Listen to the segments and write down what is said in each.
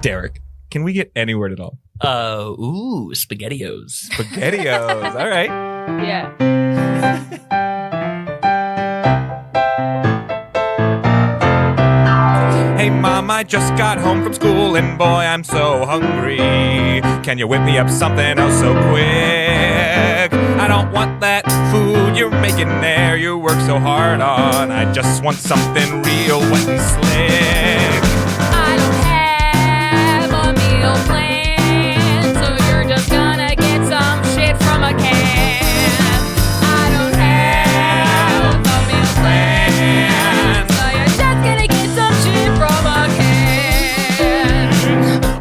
Derek, can we get any word at all? SpaghettiOs. SpaghettiOs. All right. Yeah. Hey, Mom, I just got home from school, and boy, I'm so hungry. Can you whip me up something else so quick? I don't want that food you're making there you work so hard on. I just want something real wet and slick. I don't have a meal plan, so you're just gonna get some shit from a can. I don't have a meal plan, so you're just gonna get some shit from a can.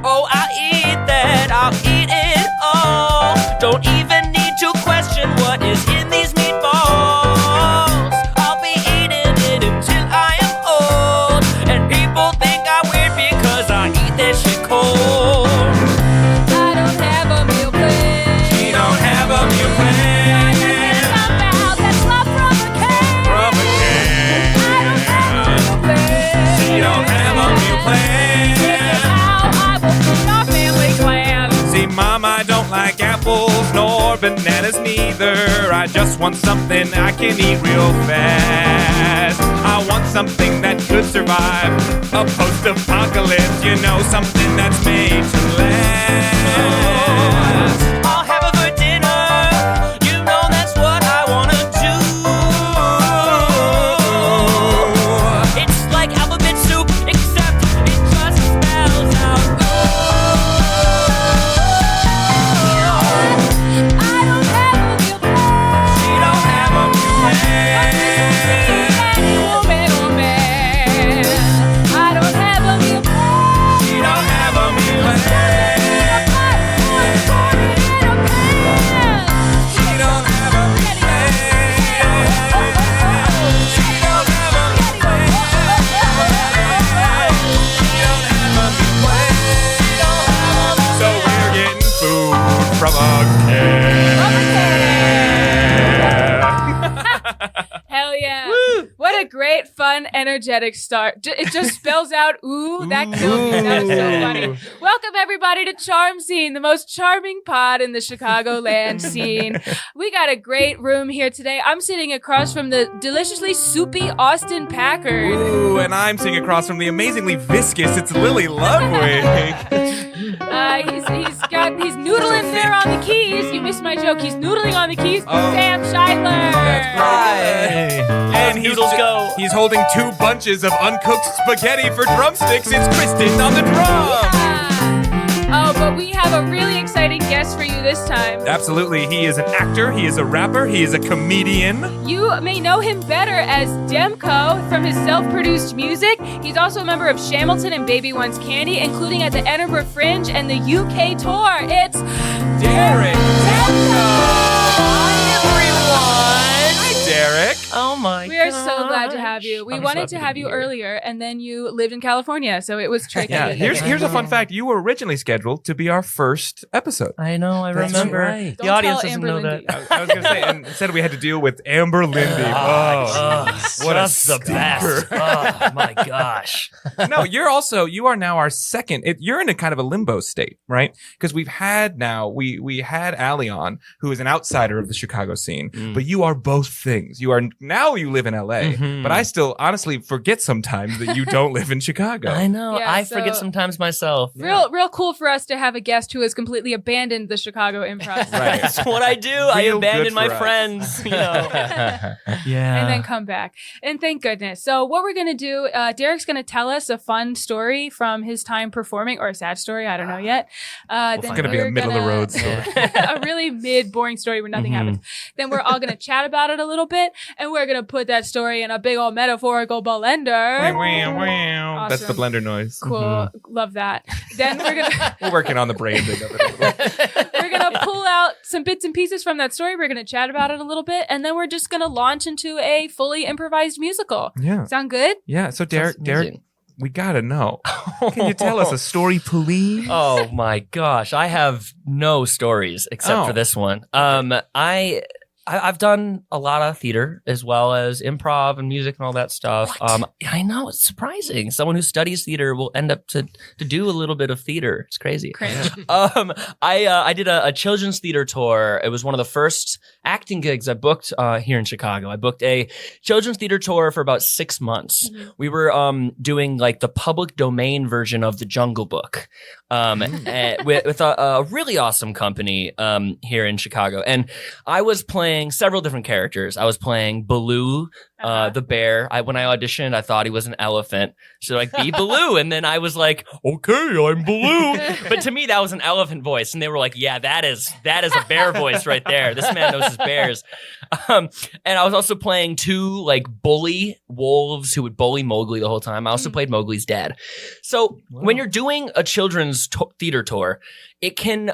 Oh, I'll eat that. I'll eat it all. Don't even need to question what is in these meatballs. I'll be eating it until I am old, and people think I'm weird because I eat that shit cold. I don't have a meal plan. She don't have a meal plan. Some out that's not from a can. From a can. I don't have a meal plan. She don't have a meal plan. This is how I will feed our family clan. See, Mom, I don't like apples nor bananas neither. I just want something I can eat real fast. I want something that could survive a post-apocalypse. You know, something that's made to last. I'll have a good dinner. You know that's what I wanna do. It's like alphabet soup, except it just spells out I don't have a meal plan. She don't have a meal plan. Any woman or man. I don't have a meal plan. She don't have a meal plan. She don't have a meal plan. She don't have a meal plan. She don't have a meal plan. So we're getting food from a can. Hell yeah. What a great, fun, energetic start. It just spells out, ooh, that killed me. That was so funny. Welcome, everybody, to Charm Scene, the most charming pod in the Chicagoland scene. We got a great room here today. I'm sitting across from the deliciously soupy Austin Packard. Ooh, and I'm sitting across from the amazingly viscous, it's Lily Ludwig. He's noodling there on the keys. You missed my joke. He's noodling on the keys. Oh. Sam Scheidler. That's right. And he's holding 2 bunches of uncooked spaghetti for drumsticks. It's Kristen on the drums. Oh, but we have a really exciting guest for you this time. Absolutely. He is an actor. He is a rapper. He is a comedian. You may know him better as Demko from his self-produced music. He's also a member of Shamilton and Baby One's Candy, including at the Edinburgh Fringe and the UK tour. It's Derek Demko. Hi, Derek. Oh my god. We are so glad to have you. We wanted to have you earlier, and then you lived in California, so it was tricky. Yeah, here's a fun fact. You were originally scheduled to be our first episode. I know, I That's remember. right. The Don't audience tell doesn't Amber know Lindy. that. I was going to say, and instead we had to deal with Amber Lindy. What a Just the best. Oh my gosh. No, you are now our second. You're in a kind of a limbo state, right? Because we had Ali on, who is an outsider of the Chicago scene, but you are both things. You live in LA, but I still honestly forget sometimes that you don't live in Chicago. I know. Yeah, I so- forget sometimes myself. Real cool for us to have a guest who has completely abandoned the Chicago improv scene. Right. That's what I do. I Real abandon good my for us. friends. You know. Yeah. And then come back. And thank goodness. So what we're going to do, Derek's going to tell us a fun story from his time performing, or a sad story, I don't know yet. It's going to be a middle-of-the-road story. A really boring story where nothing happens. Then we're all going to chat about it a little bit, and we're going to put that story in a big old metaphorical blender. Wow. That's the Awesome. blender noise. Cool. Love that. Then We're working on the branding of it. we're gonna pull out some bits and pieces from that story. We're gonna chat about it a little bit, and then we're just gonna launch into a fully improvised musical. Yeah. Sound good? Yeah. So Derek, amazing. we gotta know. Can you tell us a story, please? Oh my gosh. I have no stories except Oh. for this one. I've done a lot of theater as well as improv and music and all that stuff. I know, it's surprising. Someone who studies theater will end up to do a little bit of theater. It's crazy. I did a children's theater tour. It was one of the first acting gigs I booked here in Chicago. I booked a children's theater tour for about 6 months. Mm-hmm. We were doing like the public domain version of The Jungle Book with a really awesome company here in Chicago. And I was playing several different characters. I was playing Baloo, the bear. When I auditioned, I thought he was an elephant. So like, be Baloo. And then I was like, okay, I'm Baloo. But to me, that was an elephant voice. And they were like, yeah, that is a bear voice right there. This man knows his bears. And I was also playing 2 like bully wolves who would bully Mowgli the whole time. I also played Mowgli's dad. So when you're doing a children's theater tour, it can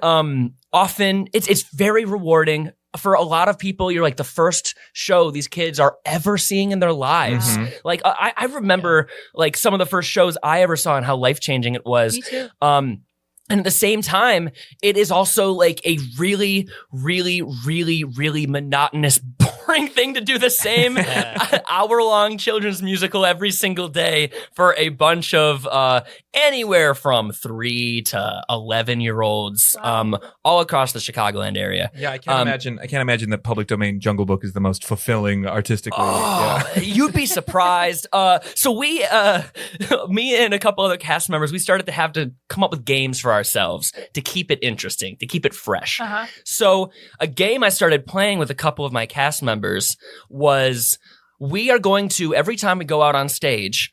often, it's very rewarding. For a lot of people, you're like the first show these kids are ever seeing in their lives. Mm-hmm. Like I remember like some of the first shows I ever saw and how life-changing it was. Me too. And at the same time, it is also like a really, really, really, really monotonous, boring thing to do the same hour-long children's musical every single day for a bunch of anywhere from 3 to 11-year-olds all across the Chicagoland area. Yeah, I can't imagine that public domain Jungle Book is the most fulfilling artistically. You'd be surprised. So we, me and a couple other cast members, we started to have to come up with games for ourselves to keep it interesting, to keep it fresh. Uh-huh. So a game I started playing with a couple of my cast members was we are going to, every time we go out on stage,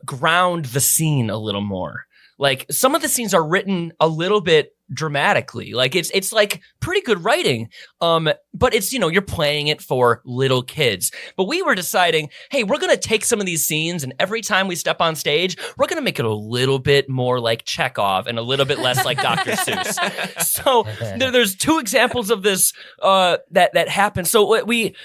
ground the scene a little more. Like some of the scenes are written a little bit dramatically. Like it's like pretty good writing. But it's, you're playing it for little kids. But we were deciding, hey, we're going to take some of these scenes and every time we step on stage, we're going to make it a little bit more like Chekhov and a little bit less like Dr. Seuss. So there's 2 examples of this that happened. So we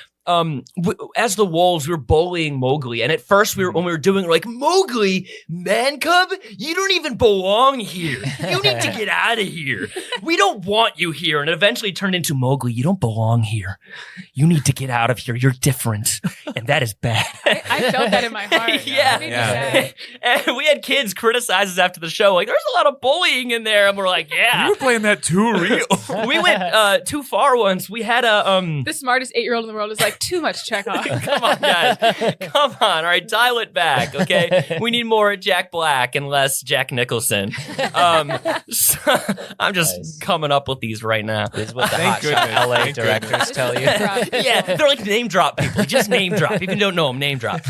as the wolves, we were bullying Mowgli. And at first when we were doing it, like, Mowgli, man cub, you don't even belong here. You need to get out of here. We don't want you here. And it eventually turned into Mowgli, you don't belong here. You need to get out of here. You're different. And that is bad. I felt that in my heart. Yeah. And we had kids criticize us after the show. Like, there's a lot of bullying in there. And we're like, yeah. You were playing that too real. We went too far once. We had a... The smartest 8-year-old in the world is like, too much Chekhov. Come on, guys. Come on. All right, dial it back, okay? We need more Jack Black and less Jack Nicholson. So I'm just coming up with these right now. This is what the hot shot LA directors tell you. Yeah, they're like name drop people. Just name drop. If you don't know them, name drop.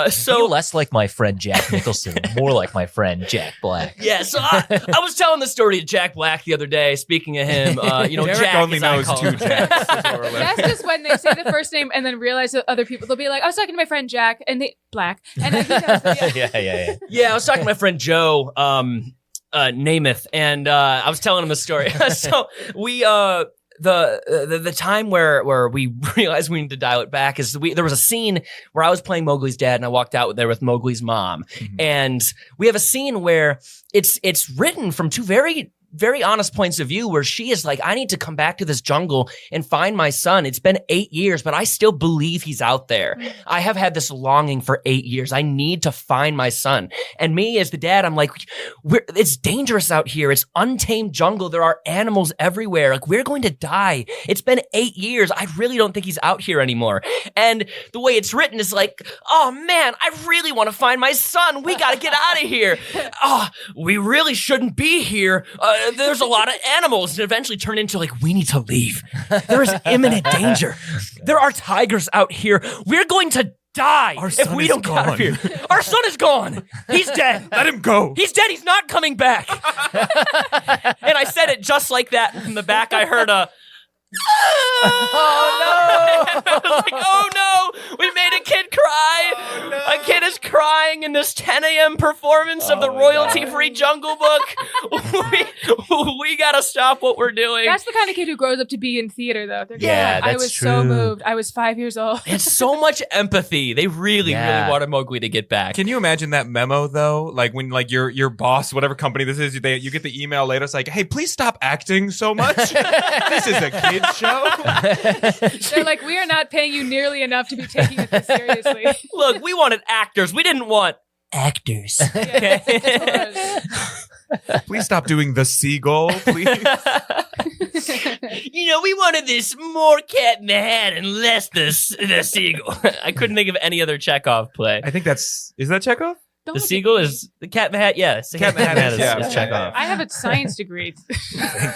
So you're less like my friend Jack Nicholson, more like my friend Jack Black. Yeah, so I was telling the story to Jack Black the other day. Speaking of him, Derek Jack only knows 2 Jacks. That's just when they say the first name and then realize that other people, they'll be like, I was talking to my friend Jack, and they Black, and I think that was, Yeah. Yeah, I was talking to my friend Joe Namath, and I was telling him the story. So we the time where we realized we need to dial it back is there was a scene where I was playing Mowgli's dad and I walked out there with Mowgli's mom. Mm-hmm. And we have a scene where it's written from 2 very, very honest points of view where she is like, I need to come back to this jungle and find my son. It's been 8 years, but I still believe he's out there. I have had this longing for 8 years. I need to find my son. And me as the dad, I'm like, it's dangerous out here. It's untamed jungle. There are animals everywhere. Like, we're going to die. It's been 8 years. I really don't think he's out here anymore. And the way it's written is like, oh man, I really want to find my son. We got to get out of here. Oh, we really shouldn't be here. There's a lot of animals, and eventually turned into like, we need to leave. There is imminent danger. There are tigers out here. We're going to die if we don't get out of here. Our son is gone. He's dead. Let him go. He's dead. He's not coming back. And I said it just like that. From the back, I heard a... Oh no! I was like, oh no, we made a kid cry. A kid is crying. crying in this 10 a.m. performance of the royalty-free Jungle Book. we gotta stop what we're doing. That's the kind of kid who grows up to be in theater, though. Yeah, I that's was so true. moved. I was 5 years old. It's so much empathy. They really wanted Mowgli to get back. Can you imagine that memo though? Like when like your boss, whatever company this is, you get the email later. It's like, hey, please stop acting so much. This is a kid's show. They're like, we are not paying you nearly enough to be taking it this seriously. Look, we wanted actors. We didn't want actors. Please stop doing the seagull, please. We wanted this more Cat in the Hat and less the seagull. I couldn't think of any other Chekhov play. I think is that Chekhov? Don't The look seagull at me. is the Cat in the Hat. Yes, the Cat in the Hat is is Chekhov. Chekhov. I have a science degree.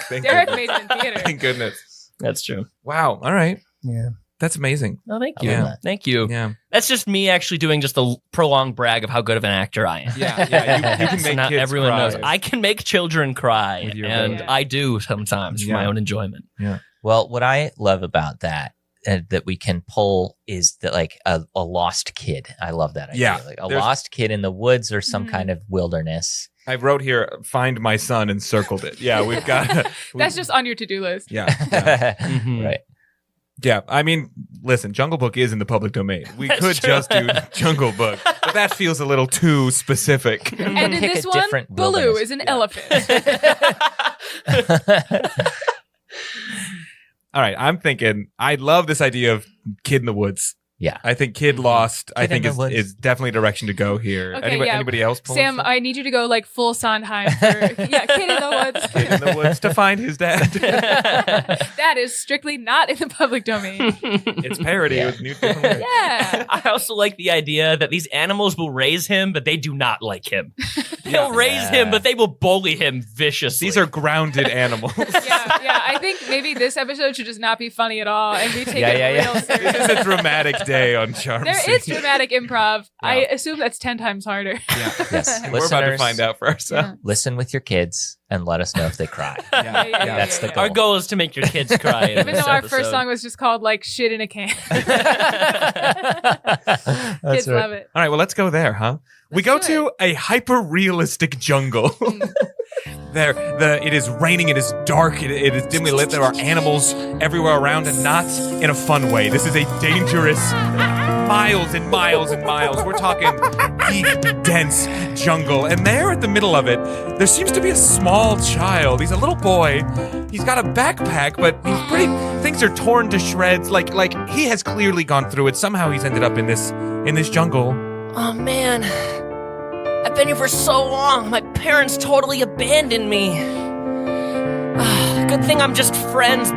Thank Derek goodness. made it in theater. Thank goodness. That's true. Wow. All right. Yeah. That's amazing. Oh, thank I you. love that. Thank you. Yeah. That's just me actually doing just a prolonged brag of how good of an actor I am. Yeah. You can So make not kids everyone cry. knows. I can make children cry, With your and voice. I do sometimes for my Yeah. own enjoyment. Well, what I love about that that we can pull is that like a lost kid. I love that idea. Yeah. Like a There's- lost kid in the woods or some Mhm. kind of wilderness. I wrote here, find my son and circled it. Yeah, we've got. That's just on your to-do list. Yeah. Yeah. Mhm. Right. Yeah, I mean, listen, Jungle Book is in the public domain. We That's could true. just do Jungle Book, but that feels a little too specific. And in Pick this a one, different Baloo wilderness. is an elephant. All right, I'm thinking, I love this idea of kid in the woods. Yeah. I think kid lost, I Kid in think the woods. is definitely a direction to go here. Okay, yeah. Anybody else? pulling Sam, stuff? I need you to go like full Sondheim for Kid in the Woods. Kid in the woods to find his dad. That is strictly not in the public domain. It's parody with new different lyrics. Yeah. I also like the idea that these animals will raise him, but they do not like him. They'll raise him, but they will bully him viciously. These are grounded animals. Yeah. I think maybe this episode should just not be funny at all and be taken real This serious. is a dramatic day on Charm There Scene. is dramatic improv. Yeah. I assume that's 10 times harder. Yes. And we're about to Listeners, find out for ourselves. Listen with your kids and let us know if they cry. Yeah. That's the goal. Our goal is to make your kids cry. in Even this though our episode. first song was just called like Shit in a Can. That's Kids right. love it. All right, well, let's go there, huh? We go do to a hyper-realistic jungle. It is raining, it is dark, it is dimly lit. There are animals everywhere around, and not in a fun way. This is a dangerous miles and miles and miles. We're talking deep, dense jungle. And there at the middle of it, there seems to be a small child. He's a little boy. He's got a backpack, but things are torn to shreds. Like he has clearly gone through it. Somehow he's ended up in this jungle. Oh man, I've been here for so long. My parents totally abandoned me. Good thing I'm just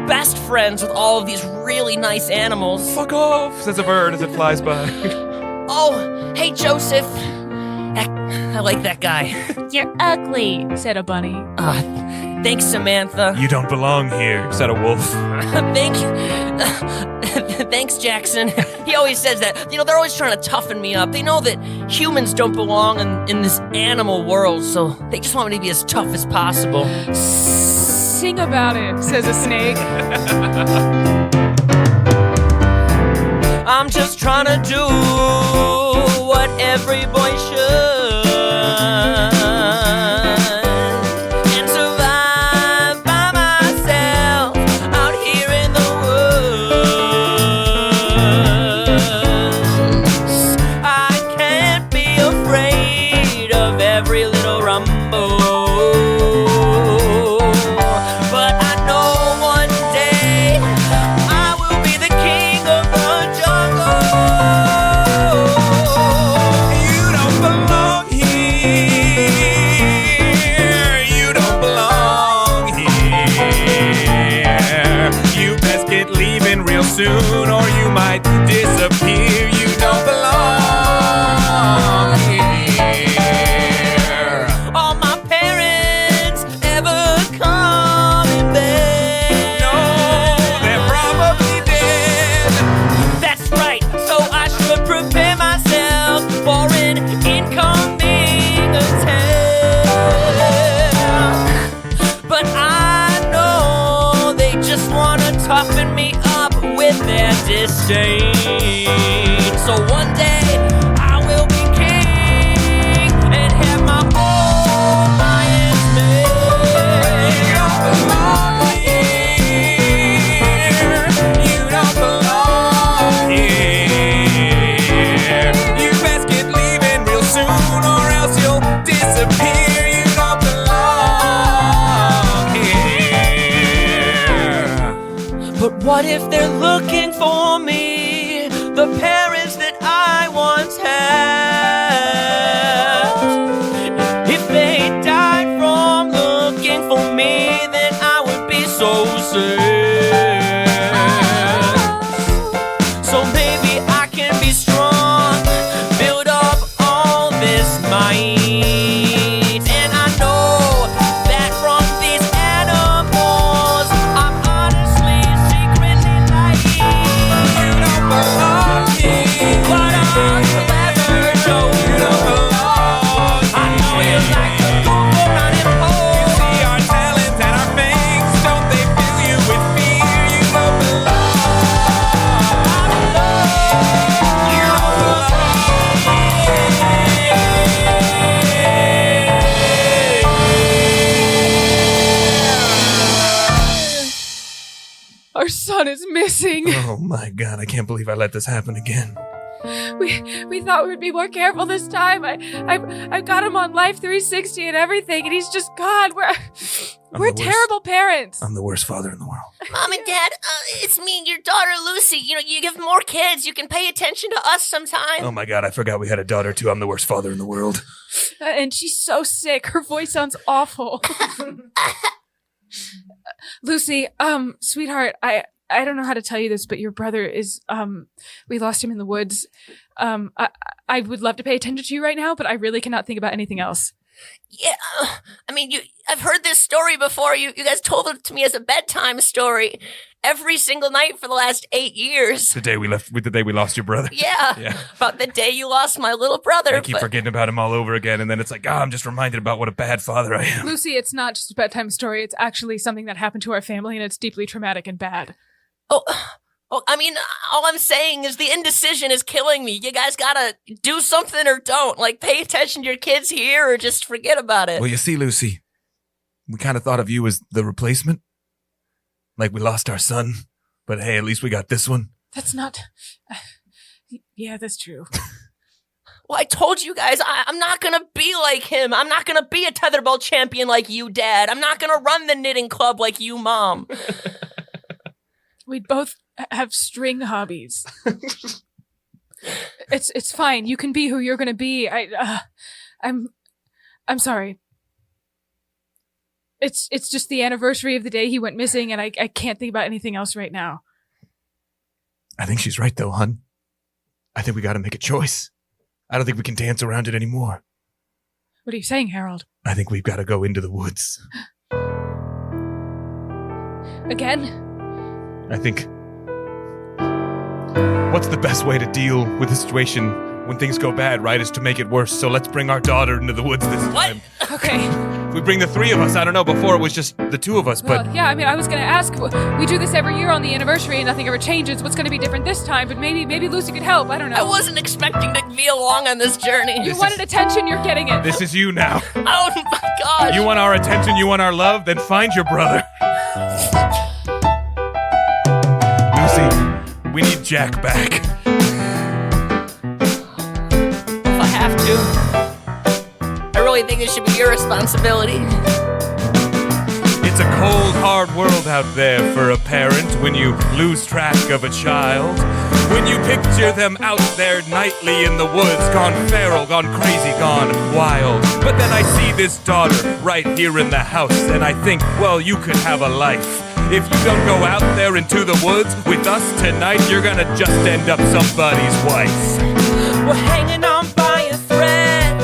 best friends with all of these really nice animals. Fuck off, says a bird as it flies by. Oh, hey Joseph. I like that guy. You're ugly, said a bunny. Thanks, Samantha. You don't belong here, said a wolf. Thanks, Jackson. He always says that. They're always trying to toughen me up. They know that humans don't belong in this animal world, so they just want me to be as tough as possible. Sing about it, says a snake. I'm just trying to do what every boy should and survive by myself out here in the woods. I can't be afraid of every little rumble, but I know one day I will be the king of the jungle. You don't belong here. You don't belong here. You best get leaving real soon, or you might disappear. You don't belong here. Are my parents ever coming back? No, they're probably dead. That's right, so I should prepare myself for an incoming attack. But I know they just want to toughen me up with their disdain. So one day I will be king if they're looking for me, the parents that I once had, if they died from looking for me, then I would be so sad. So maybe I can be strong, build up all this might. And I know that from these animals, I'm honestly secretly like, you don't belong here. What a clever joke. You don't belong here. I know you like to Google running home. You see our talents and our fangs, don't they fill you with fear? You don't belong. You don't Our son is missing. Oh my God, I can't believe I let this happen again. We thought we'd be more careful this time. I got him on Life 360 and everything, and he's just gone. We're the worst. terrible parents. I'm the worst father in the world. Mom and Dad, it's me, your daughter Lucy. You know, you give more kids, you can pay attention to us sometime. Oh my God, I forgot we had a daughter too. I'm the worst father in the world. And she's so sick. Her voice sounds awful. Lucy, sweetheart, I don't know how to tell you this, but your brother is, we lost him in the woods. I would love to pay attention to you right now, but I really cannot think about anything else. Yeah, I mean, I've heard this story before. You guys told it to me as a bedtime story every single night for the last 8 years. The day we lost your brother. Yeah, about the day you lost my little brother. I keep forgetting about him all over again, and then it's like, I'm just reminded about what a bad father I am. Lucy, it's not just a bedtime story. It's actually something that happened to our family, and it's deeply traumatic and bad. Oh, I mean, all I'm saying is the indecision is killing me. You guys gotta do something or don't. Like, pay attention to your kids here or just forget about it. Well, you see, Lucy, we kind of thought of you as the replacement. Like, we lost our son, but hey, at least we got this one. That's not... yeah, that's true. Well, I told you guys, I'm not gonna be like him. I'm not gonna be a tetherball champion like you, Dad. I'm not gonna run the knitting club like you, Mom. We both have string hobbies. It's fine. You can be who you're gonna be. I'm sorry. It's just the anniversary of the day he went missing, and I can't think about anything else right now. I think she's right, though, hun. I think we got to make a choice. I don't think we can dance around it anymore. What are you saying, Harold? I think we've got to go into the woods. Again? I think... What's the best way to deal with a situation when things go bad, right, is to make it worse. So let's bring our daughter into the woods this time. Okay. If we bring the three of us, I don't know, before it was just the two of us, but... Well, yeah, I mean, I was going to ask, we do this every year on the anniversary and nothing ever changes. What's going to be different this time? But maybe Lucy could help. I don't know. I wasn't expecting to be along on this journey. You wanted attention, you're getting it. This is you now. Oh my gosh. You want our attention, you want our love, then find your brother. Lucy, we need Jack back. If I have to. I really think it should be your responsibility. It's a cold, hard world out there for a parent when you lose track of a child. When you picture them out there nightly in the woods, gone feral, gone crazy, gone wild. But then I see this daughter right here in the house, and I think, well, you could have a life. If you don't go out there into the woods with us tonight, you're gonna just end up somebody's wife. We're hanging on by a thread.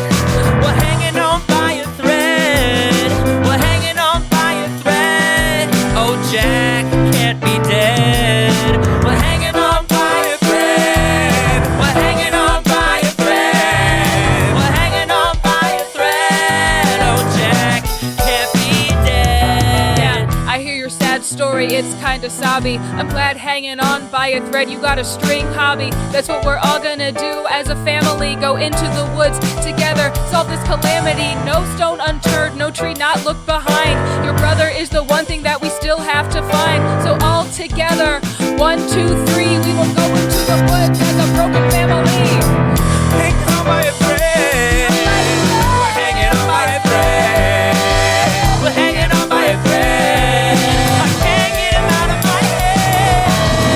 We're hanging on by a thread. We're hanging on by a thread. Oh, Jack can't be dead. We're hanging on by a thread. We're hanging on by a thread. We're hanging on by a thread. Oh, Jack can't be dead. Yeah, I hear your sad story, it's kinda sobby. I'm glad hanging on by a thread, you got a string hobby. That's what we're all gonna do as a family. Go into the woods together, solve this calamity. No stone unturned, no tree not looked behind. Your brother is the one thing that we still have to find. So all together, 1, 2, 3, we will go into the woods as a broken family. Hanging on by a thread. We're hanging on by a thread. We're hanging on by a thread. I can't get him out of my head.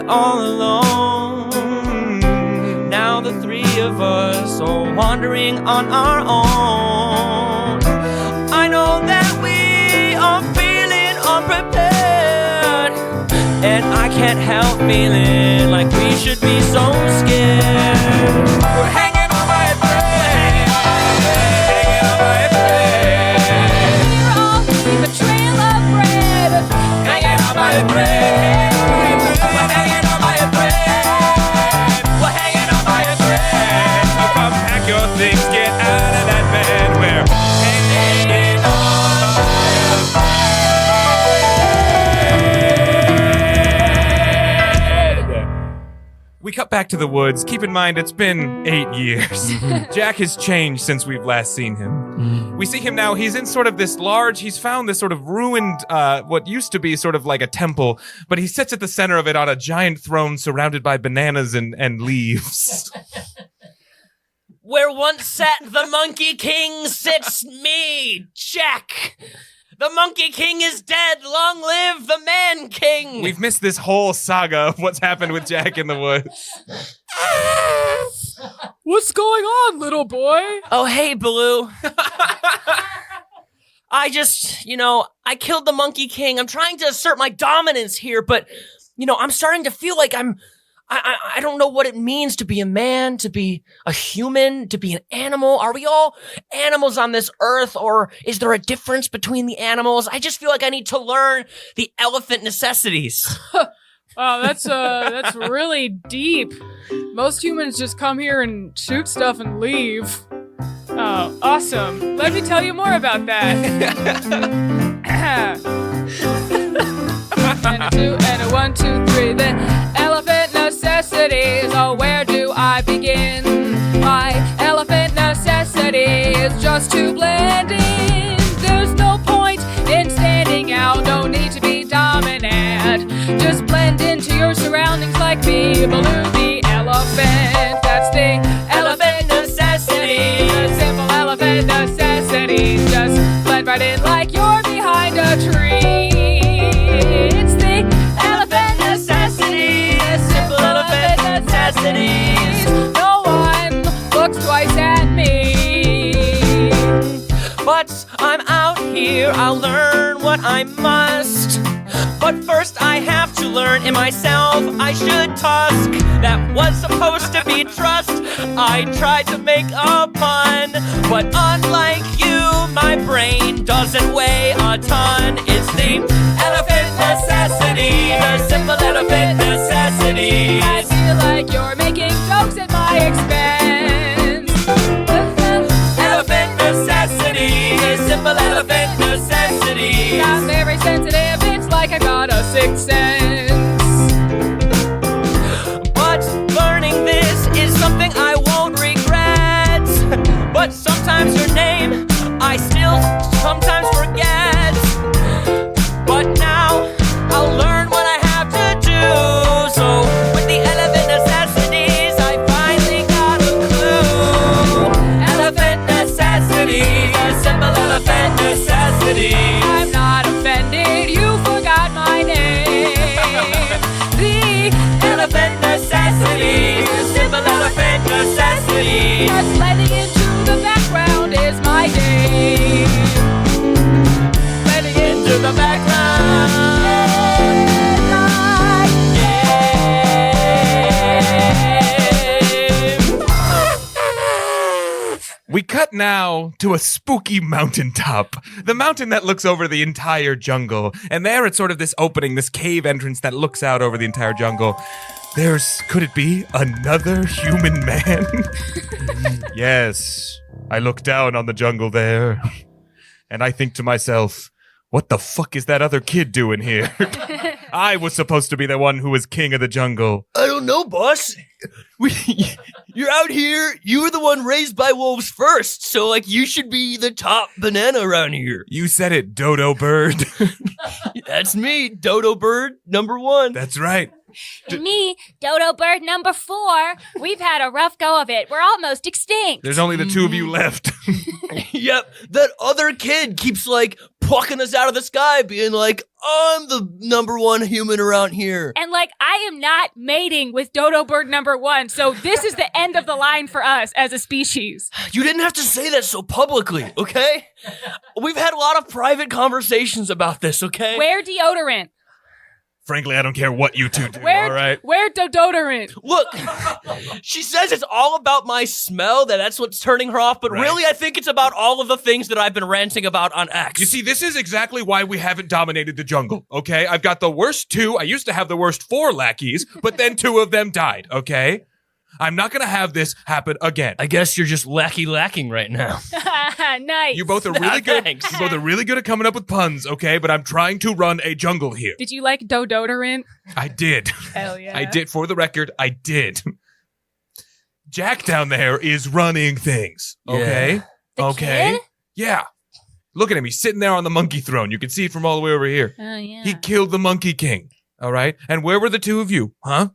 all alone. Now the three of us are wandering on our own. I know that we are feeling unprepared, and I can't help feeling like we should be so scared. We're hanging on by a thread, hanging on by a thread. We're all leave a trail of bread. Hanging on by a thread. We're hanging on by a thread. We're hanging on by a thread. So come pack your things, get out of that bed. We're hanging on by a thread. We cut back to the woods. Keep in mind, it's been 8 years. Jack has changed since we've last seen him. We see him now. He's in sort of this large, he's found this sort of ruined, what used to be sort of like a temple, but he sits at the center of it on a giant throne surrounded by bananas and leaves. Where once sat the Monkey King sits me, Jack. The Monkey King is dead. Long live the Man King. We've missed this whole saga of what's happened with Jack in the woods. What's going on, little boy? Oh, hey, Baloo. I just, I killed the Monkey King. I'm trying to assert my dominance here, but, I'm starting to feel like I don't know what it means to be a man, to be a human, to be an animal. Are we all animals on this earth, or is there a difference between the animals? I just feel like I need to learn the elephant necessities. Wow, that's really deep. Most humans just come here and shoot stuff and leave. Oh, awesome. Let me tell you more about that. And a two, and a 1, 2, 3. The elephant necessities. Oh, where do I begin? My elephant necessity is just to blend in. There's no point in standing out. No need to be dominant. Just blend into your surroundings like me. Baloo the elephant. That's the elephant necessity. The simple elephant necessity. Just blend right in like you're behind a tree. It's the elephant necessity. The simple elephant necessities. No one looks twice at me. But I'm out here, I'll learn what I must. But first I have to learn in myself I should tusk. That was supposed to be trust. I tried to make a pun, but unlike you, my brain doesn't weigh a ton. It's the elephant necessity, the simple elephant necessity. I feel like you're making jokes at my expense. Elephant necessity, the simple elephant necessity. I'm very sensitive, it's like I got a sixth sense. But learning this is something I won't regret. But sometimes your name I still sometimes forget. But now I'll learn what I have to do. So with the elephant necessities, I finally got a clue. Elephant necessities, a simple elephant necessity. I'm not offended, you forgot my name. The Elephant necessities, a simple elephant necessity. just blending into the background is my game. Blending into the background. We cut now to a spooky mountaintop. The mountain that looks over the entire jungle. And there it's sort of this opening, this cave entrance that looks out over the entire jungle. Could it be another human man? Yes. I look down on the jungle there. And I think to myself, what the fuck is that other kid doing here? I was supposed to be the one who was king of the jungle. I don't know, boss. You're out here. You were the one raised by wolves first, so you should be the top banana around here. You said it, Dodo Bird. That's me, Dodo Bird #1. That's right. And me, Dodo Bird #4. We've had a rough go of it. We're almost extinct. There's only the two of you left. Yep, that other kid keeps plucking us out of the sky, being like, I'm the number one human around here. And like, I am not mating with dodo bird number 1, so this is the end of the line for us as a species. You didn't have to say that so publicly, okay? We've had a lot of private conversations about this, okay? Wear deodorant. Frankly, I don't care what you two do, Wear all right? deodorant. Look, she says it's all about my smell, that's what's turning her off, but Right. really I think it's about all of the things that I've been ranting about on X. You see, this is exactly why we haven't dominated the jungle, okay? I've got the worst 2. I used to have the worst 4 lackeys, but then 2 of them died, okay? I'm not gonna have this happen again. I guess you're just lacking right now. Nice. You both are really good. Thanks. You both are really good at coming up with puns, okay? But I'm trying to run a jungle here. Did you like dodorant? I did. Hell yeah. I did. For the record, I did. Jack down there is running things, okay? The okay? kid? Yeah. Look at him. He's sitting there on the monkey throne. You can see it from all the way over here. Oh, yeah. He killed the Monkey King, all right? And where were the 2 of you, huh?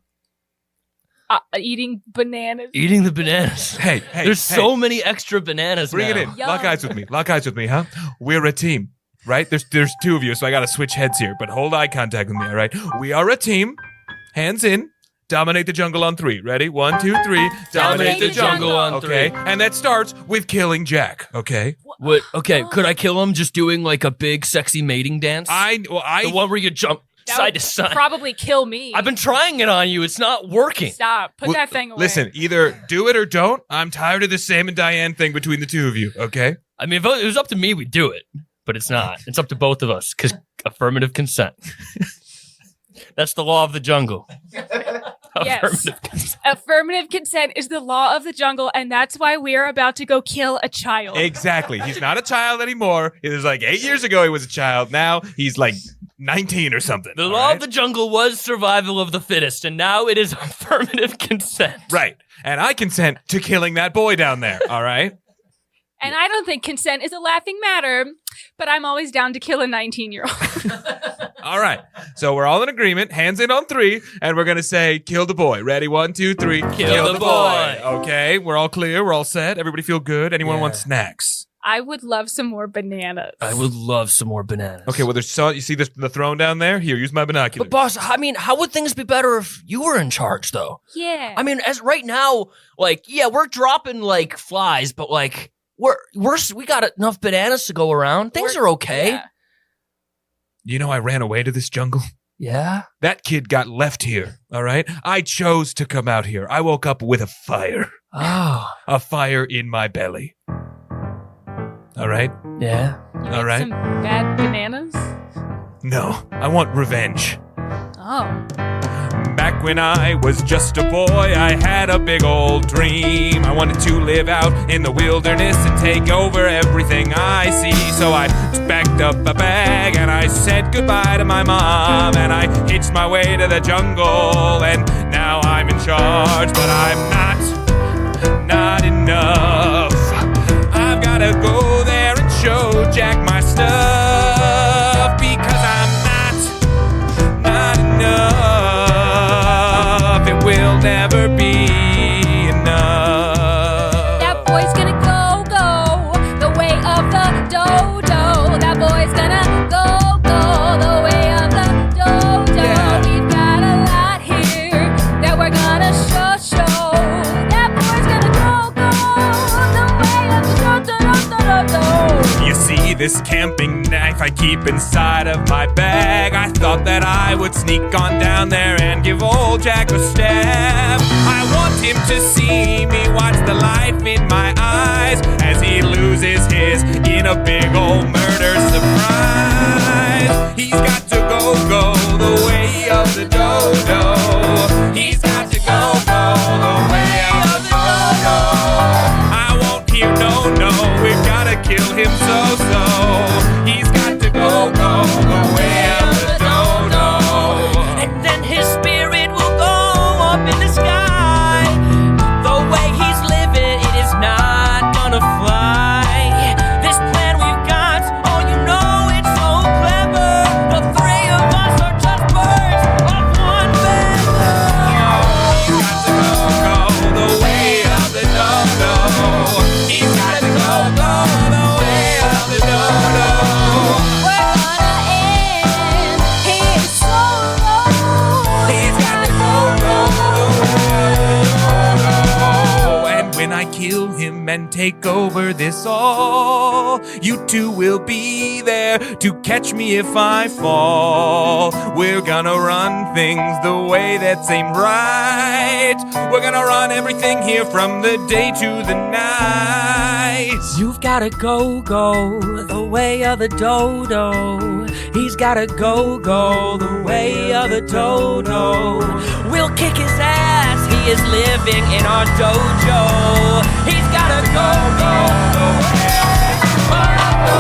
Eating bananas. Eating the bananas. Hey, There's hey. so many extra bananas Bring now. it in. Yum. Lock eyes with me. Lock eyes with me, huh? We're a team, right? There's 2 of you, so I gotta switch heads here. But hold eye contact with me, all right? We are a team. Hands in. Dominate the jungle on 3. Ready? 1, 2, 3. Dominate the jungle on Okay. 3. And that starts with killing Jack. Okay. What? Okay, could I kill him just doing like a big sexy mating dance? The one where you jump That side would to side. Probably kill me. I've been trying it on you. It's not working. Stop. Put Well, that thing away. Listen, either do it or don't. I'm tired of this Sam and Diane thing between the 2 of you. Okay. I mean, if it was up to me, we'd do it. But it's not. It's up to both of us because affirmative consent. That's the law of the jungle. Yes. Affirmative consent. Affirmative consent is the law of the jungle, and that's why we're about to go kill a child. Exactly. He's not a child anymore. It was like 8 years ago he was a child. Now he's like 19 or something. The all law right? of the jungle was survival of the fittest, and now it is affirmative consent. Right. And I consent to killing that boy down there. All right. And I don't think consent is a laughing matter, but I'm always down to kill a 19-year-old. All right. So we're all in agreement. Hands in on 3, and we're gonna say, "Kill the boy." Ready? 1, 2, 3. Kill the boy. Okay. We're all clear. We're all set. Everybody feel good. Anyone Yeah. want snacks? I would love some more bananas. I would love some more bananas. Okay. Well, you see the throne down there? Here, use my binoculars. But boss, I mean, how would things be better if you were in charge, though? Yeah. I mean, as right now, like, yeah, we're dropping like flies, but like, we got enough bananas to go around. Things are okay. Yeah. You know, I ran away to this jungle. Yeah. That kid got left here. All right. I chose to come out here. I woke up with a fire. Oh. A fire in my belly. All right. Yeah. You All ate right. some bad bananas? No, I want revenge. Oh. Back when I was just a boy, I had a big old dream. I wanted to live out in the wilderness and take over everything I see. So I packed up a bag and I said goodbye to my mom. And I hitched my way to the jungle, and now I'm in charge. But I'm not enough. I've gotta go there and show Jack my stuff, because I'm not enough. It will never be enough. That boy's gonna go the way of the dodo. That boy's gonna go the way of the dodo. Yeah. We've got a lot here that we're gonna show. That boy's gonna go the way of the dodo. You see this camping knife I keep inside of my bag. I thought that I would sneak on down there and give old Jack a stab. I want him to see me watch the life in my eyes as he loses his in a big old murder surprise. He's got to go the way of the dodo. He's got to go the way of the dodo. I won't hear no, we've gotta kill him so. He's got to go the way of the dodo. And then his spirit will go up in the sky. The way he's living, it is not gonna fly. This plan we've got, oh, you know it's so clever. The three of us are just birds of one feather. He's got to go the way of the dodo. He's got to go the way of the dodo. I kill him and take over this all. You two will be there to catch me if I fall. We're gonna run things the way that seem right. We're gonna run everything here from the day to the night. You've gotta go the way of the dodo. He's gotta go the way of the dodo. We'll kick his ass, he is living in our dojo. He's gotta go the way of the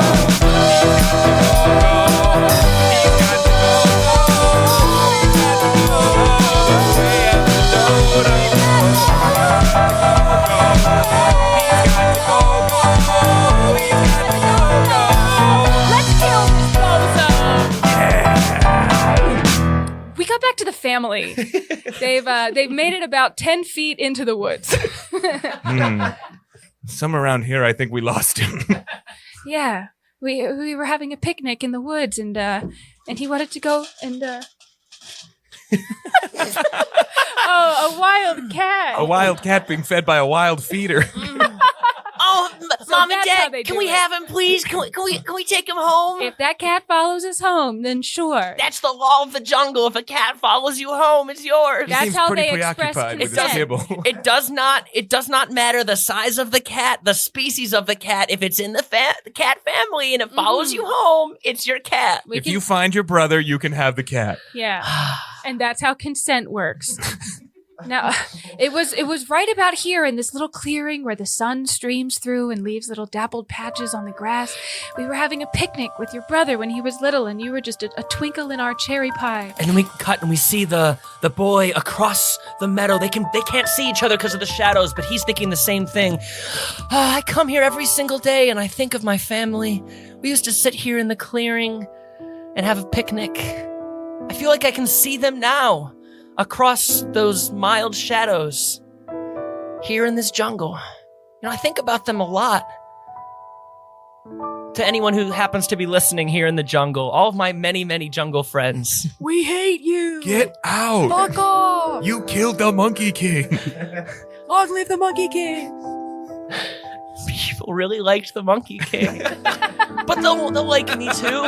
We got back to the family. They've made it about 10 feet into the woods. Somewhere around here, I think we lost him. Yeah, we were having a picnic in the woods, and he wanted to go and. Oh, a wild cat! A wild cat being fed by a wild feeder. Oh, Mom and that's how Dad, they can do we it. have him, please? Can we take him home? If that cat follows us home, then sure. That's the law of the jungle. If a cat follows you home, it's yours. That's Seems how pretty they express preoccupied with his consent. kibble. It does not matter the size of the cat, the species of the cat. If it's in the cat family and it follows you home, it's your cat. We If can- you find your brother, you can have the cat. Yeah. And that's how consent works. Now, it was right about here in this little clearing where the sun streams through and leaves little dappled patches on the grass. We were having a picnic with your brother when he was little, and you were just a twinkle in our cherry pie. And then we cut and we see the boy across the meadow. They can't see each other because of the shadows, but he's thinking the same thing. I come here every single day and I think of my family. We used to sit here in the clearing and have a picnic. I feel like I can see them now across those mild shadows here in this jungle. I think about them a lot. To anyone who happens to be listening here in the jungle, all of my many, many jungle friends. We hate you. Get out! Fuck off! You killed the Monkey King. Long live the Monkey King. People really liked the Monkey King. But they'll like me too.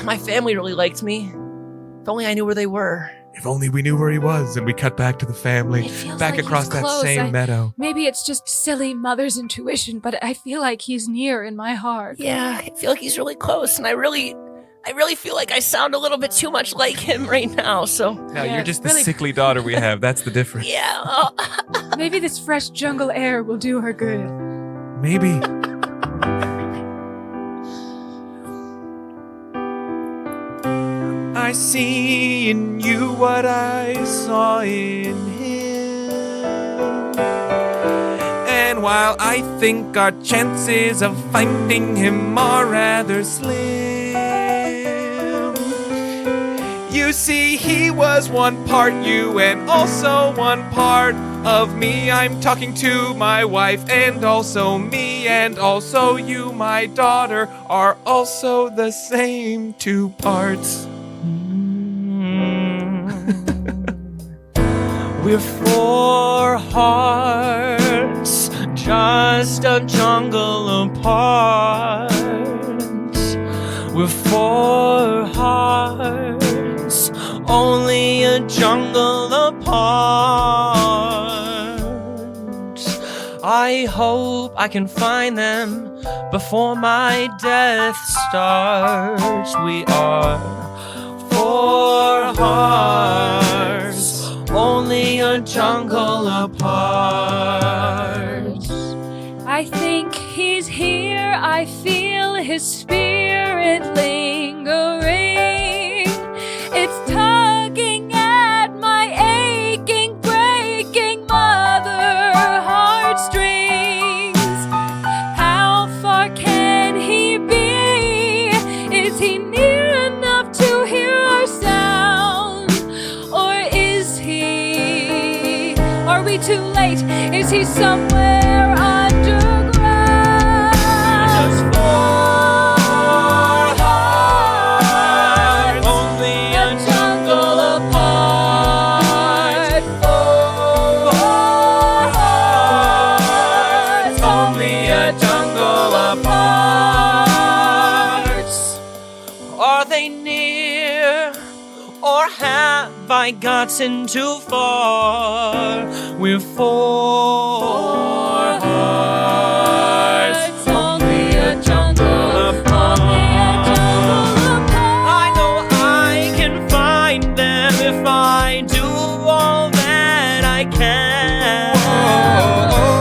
My family really liked me. If only I knew where they were. If only we knew where he was, and we cut back to the family, It feels back like across he's that close. same meadow. Maybe it's just silly mother's intuition, but I feel like he's near in my heart. Yeah, I feel like he's really close, and I really feel like I sound a little bit too much like him right now. So No, Yeah, you're just the really- sickly daughter we have. That's the difference. yeah, Maybe this fresh jungle air will do her good. Maybe. I see in you what I saw in him. And while I think our chances of finding him are rather slim, you see, he was one part you and also one part of me. I'm talking to my wife and also me and also you, my daughter, are also the same two parts. We're four hearts, just a jungle apart. We're four hearts, only a jungle apart. I hope I can find them before my death starts. We are four hearts, only a jungle apart. I think he's here, I feel his spirit lingering. It's tugging at my aching, breaking mother heartstrings. How far can he be? Is he near enough to hear our sound? Or is he? Are we too late? Is he somewhere underground? Just four hearts, only a jungle apart. Four hearts, have I gotten too far? We're four hearts, only a jungle apart. I know I can find them if I do all that I can.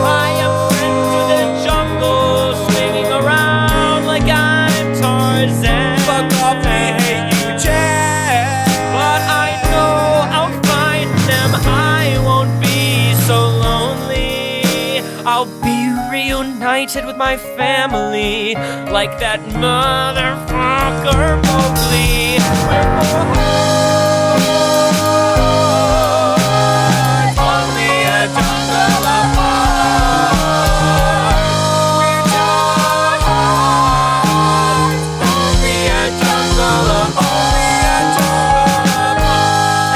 I am friends with the jungle, swinging around like I'm Tarzan. Fuck off, we hate you, Jack. But I know I'll find them. I won't be so lonely. I'll be reunited with my family, like that motherfucker Mowgli. Only a jungle apart. We're just only a jungle apart.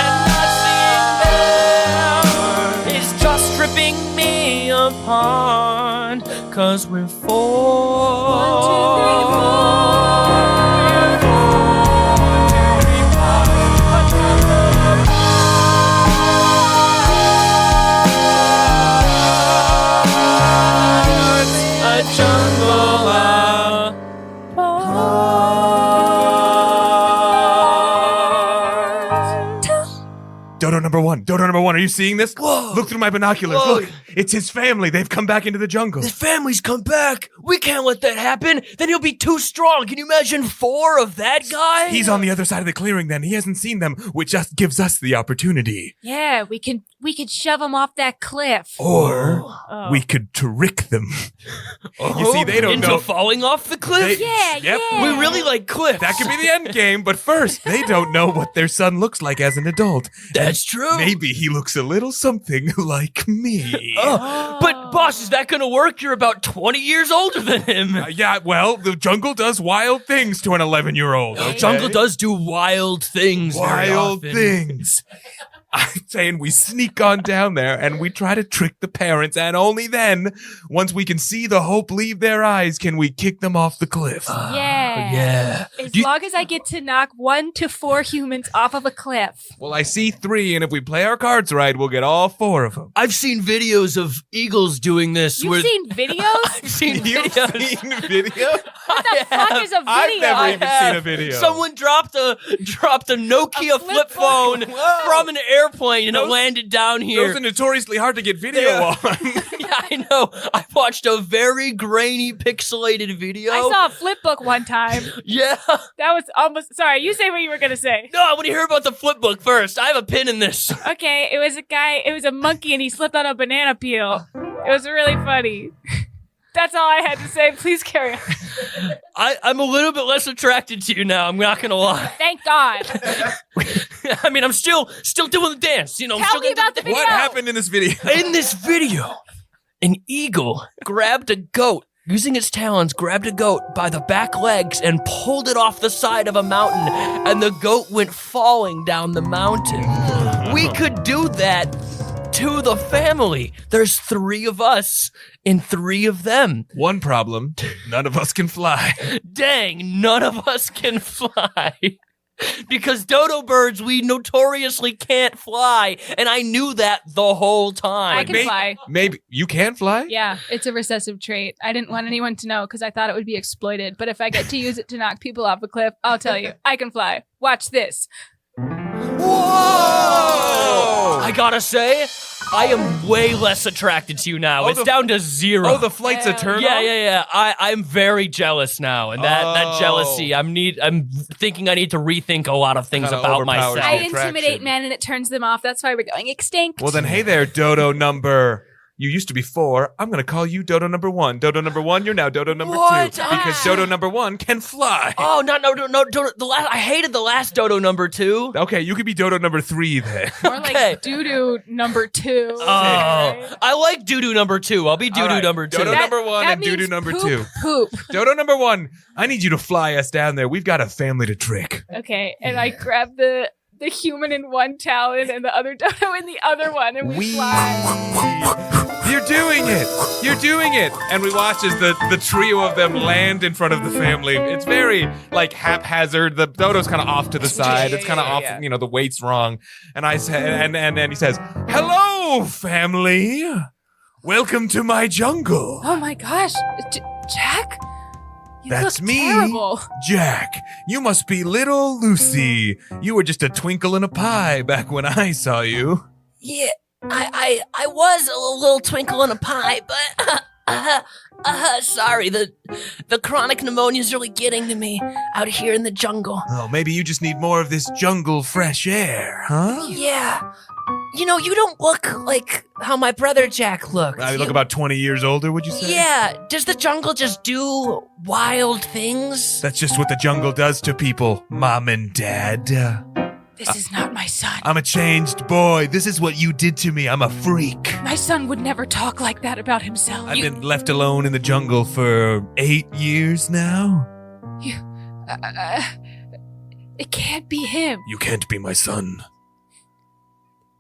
And nothing there is just ripping me apart. 'Cause we're four. 1, 2, 3, 4. A jungle apart. Dodo number one, are you seeing this? Whoa. Look through my binoculars. Whoa. Look, it's his family. They've come back into the jungle. His family's come back. We can't let that happen. Then he'll be too strong. Can you imagine 4 of that guy? He's on the other side of the clearing then. He hasn't seen them, which just gives us the opportunity. Yeah, we could shove him off that cliff. Or Oh. we could trick them. You see, they don't into know. falling off the cliff. Yeah, Yep. yeah. We really like cliffs. That could be the end game, but first, they don't know what their son looks like as an adult. That's true. Maybe he looks a little something like me. Oh, but boss, is that gonna work? You're about 20 years older than him. Yeah, well, the jungle does wild things to an 11-year-old. The jungle does do wild things. very Wild often. things. I'm saying we sneak on down there and we try to trick the parents, and only then, once we can see the hope leave their eyes, can we kick them off the cliff. Yeah. As long as I get to knock 1 to 4 humans off of a cliff. Well, I see 3, and if we play our cards right, we'll get all 4 of them. I've seen videos of eagles doing this. You've seen videos? I've seen You've videos. seen video? What the fuck is a video? I've never even have. seen a video. Someone dropped a Nokia A flip flip phone Whoa. from an airplane and it Those- landed down here. Those are notoriously hard to get video Yeah. on. Yeah, I know. I watched a very grainy, pixelated video. I saw a flip book one time. Yeah. That was almost. Sorry, you say what you were going to say. No, I want to hear about the flip book first. I have a pin in this. Okay, it was a guy, it was a monkey, and he slipped on a banana peel. It was really funny. That's all I had to say. Please carry on. I'm a little bit less attracted to you now. I'm not gonna lie. Thank God. I mean, I'm still doing the dance. You know, I'm Tell still me gonna about the do video. What happened in this video? In this video, an eagle grabbed a goat, using its talons, grabbed a goat by the back legs and pulled it off the side of a mountain, and the goat went falling down the mountain. We could do that to the family. There's 3 of us and 3 of them. One problem, none of us can fly. Dang, none of us can fly. Because dodo birds, we notoriously can't fly, and I knew that the whole time. I can fly. Maybe you can fly? Yeah, it's a recessive trait. I didn't want anyone to know because I thought it would be exploited. But if I get to use it to knock people off a cliff, I'll tell you, I can fly. Watch this. Whoa! I gotta say, I am way less attracted to you now. Oh, It's the- down to 0. Oh, the flight's a Yeah. turn yeah. I'm very jealous now, and that Oh. jealousy. I'm thinking I need to rethink a lot of things Kinda about overpowers myself. I attraction. intimidate men and it turns them off. That's why we're going extinct. Well, then, hey there, Dodo number. You used to be 4. I'm going to call you Dodo number 1. Dodo number 1, you're now Dodo number What? 2. Because Dodo number 1 can fly. Oh no! The last, I hated the last dodo number 2. Okay, you could be Dodo number 3 then. More okay. like doo-doo number 2. Oh, I like doo-doo number 2. I'll be doo-doo All right, number 2. Dodo number 1 that and Doo-doo means number poop, 2. Poop. Dodo number 1, I need you to fly us down there. We've got a family to trick. Okay, and I grab the human in one talon and the other dodo in the other one, and we fly. You're doing it. You're doing it. And we watch as the trio of them land in front of the family. It's very like haphazard. The dodo's kind of off to the side. It's kind of off. You know, the weight's wrong. And I said, and he says, "Hello, family. Welcome to my jungle." Oh my gosh, Jack? You That's look me, terrible. Jack. You must be little Lucy. You were just a twinkle in a pie back when I saw you. Yeah, I was a little twinkle in a pie, but sorry, the chronic pneumonia's really getting to me out here in the jungle. Oh, maybe you just need more of this jungle fresh air, huh? Yeah. You know, you don't look like how my brother Jack looked. I look about 20 years older, would you say? Yeah. Does the jungle just do wild things? That's just what the jungle does to people, Mom and Dad. This is not my son. I'm a changed boy. This is what you did to me. I'm a freak. My son would never talk like that about himself. I've been left alone in the jungle for 8 years now. It can't be him. You can't be my son.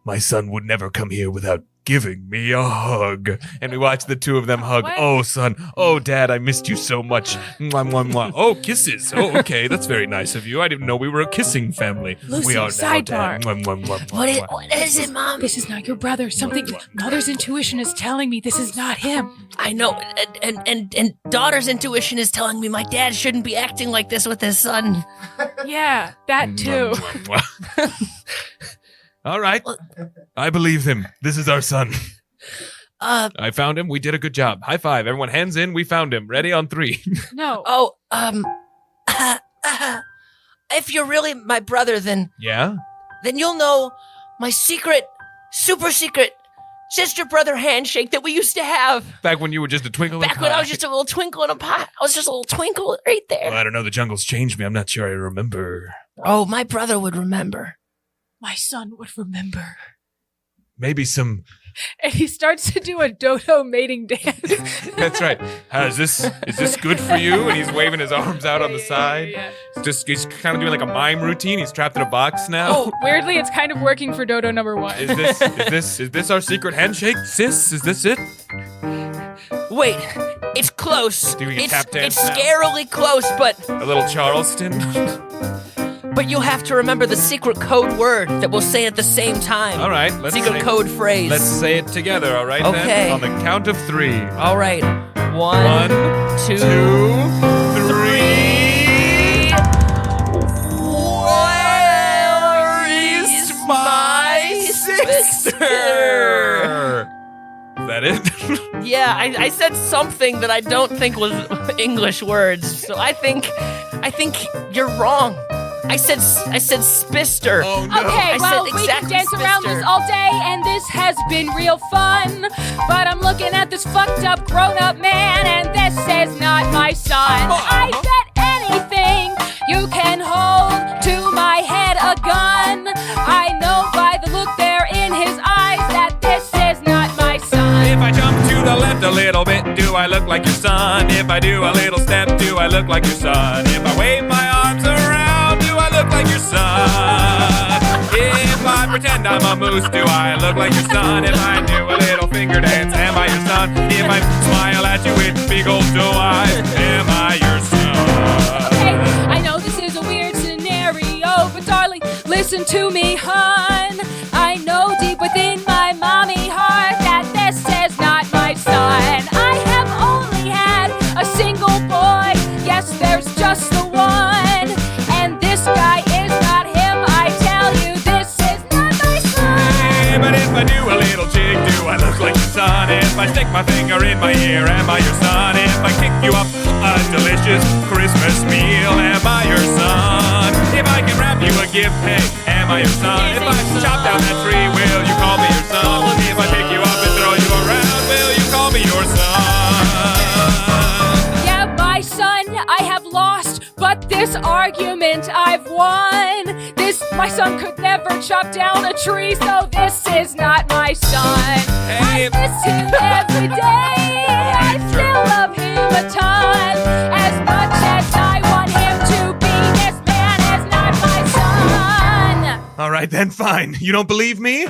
My son would never come here without giving me a hug. And we watch the two of them hug. What? Oh, son. Oh, Dad, I missed you so much. Mwah, mwah, mwah. Oh, kisses. Oh, okay. That's very nice of you. I didn't know we were a kissing family. Lucy, we are now, sidebar. Dad. Mwah, mwah, mwah, mwah, What mwah. is it, Mom? This is not your brother. Something mother's intuition is telling me this is not him. I know, and daughter's intuition is telling me my dad shouldn't be acting like this with his son. Yeah, that too. Mwah, mwah. All right. I believe him. This is our son. I found him. We did a good job. High five. Everyone, hands in. We found him. Ready on 3. No. Oh, if you're really my brother, then Yeah? you'll know my secret, super secret sister-brother handshake that we used to have. Back when you were just a twinkle in a Back when I was pie. just a little twinkle in a pie. I was just a little twinkle right there. Well, I don't know. The jungle's changed me. I'm not sure I remember. Oh, my brother would remember. My son would remember. Maybe some... And he starts to do a dodo mating dance. That's right. Is this good for you? And he's waving his arms out on the side. Yeah. He's kind of doing like a mime routine. He's trapped in a box now. Oh, weirdly, it's kind of working for dodo number 1. Is this our secret handshake, sis? Is this it? Wait, it's close. Doing a It's tap dance now? scarily close, but A little Charleston? you'll have to remember the secret code word that we'll say at the same time. All right. Secret code phrase. Let's say it together, all right? Okay. Then? On the count of 3. All right. 1, 1, 2, 3. Where is my sister? Is that it? Yeah, I said something that I don't think was English words, so I think you're wrong. I said spister. Oh, no. Okay, I well, said we can exactly dance around sister. this all day, and this has been real fun. But I'm looking at this fucked up grown-up man, and this is not my son. I bet anything you can hold to my head a gun. I know by the look there in his eyes that this is not my son. If I jump to the left a little bit, do I look like your son? If I do a little step, do I look like your son? If I wave my arms around, do I look like your son? If I pretend I'm a moose, do I look like your son? If I do a little finger dance, am I your son? If I smile at you with big old doe eyes, am I your son? Okay, I know this is a weird scenario, but darling, listen to me, hon. I know deep within my mommy heart that this is not my son. I have only had a single boy. Yes, there's just the one. And this guy is not him. I tell you, this is not my son. But if I do a little jig, do I look like your son? If I stick my finger in my ear, am I your son? If I kick you up a delicious Christmas meal, am I your son? If I can wrap you a gift, hey, am I your son? If I chop down that tree, will you call me your son? If I pick you up and throw you around, will you call me your son? Yeah, my son, I have lost, but this argument I've won. My son could never chop down a tree, so this is not my son. Hey, I miss him every day. I still love him a ton. As much as I want him to be, this man is not my son. All right, then, fine. You don't believe me?